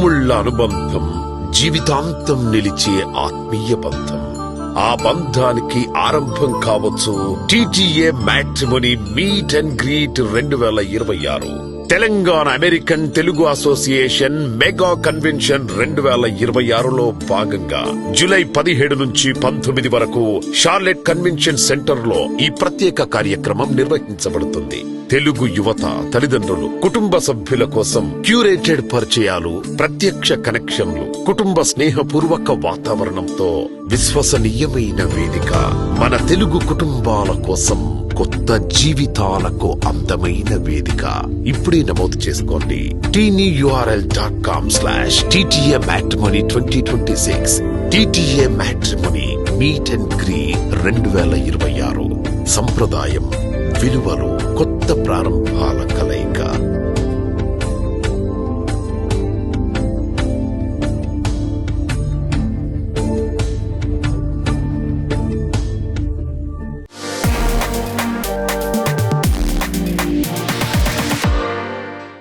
తోడుముళ్ళ అనుబంధం, జీవితాంతం నిలిచే ఆత్మీయ బంధం. ఆ బంధానికి ఆరంభం కావచ్చు TTA Matrimony meet and greet 2026. Telangana American Telugu association mega convention 2026లో భాగంగా జూలై 17 నుంచి 19 వరకు షార్లెట్ కన్వెన్షన్ సెంటర్ లో ఈ ప్రత్యేక కార్యక్రమం నిర్వహించబడుతుంది. తెలుగు యువత, తల్లిదండ్రులు, కుటుంబ సభ్యుల కోసం క్యూరేటెడ్ పరిచయాలు, ప్రత్యక్ష కనెక్షన్లు, కుటుంబ స్నేహపూర్వక వాతావరణంతో విశ్వసనీయమైన వేదిక. మన తెలుగు కుటుంబాల కోసం కొత్త జీవితాలకు అందమైన వేదిక. ఇప్పుడే నమోదు చేసుకోండి. tinyurl.com/TTA Matrimony 2026. TTA Matrimony meet and greet 2026. సంప్రదాయం, విలువలు, కొత్త ప్రారంభాల కలయిక.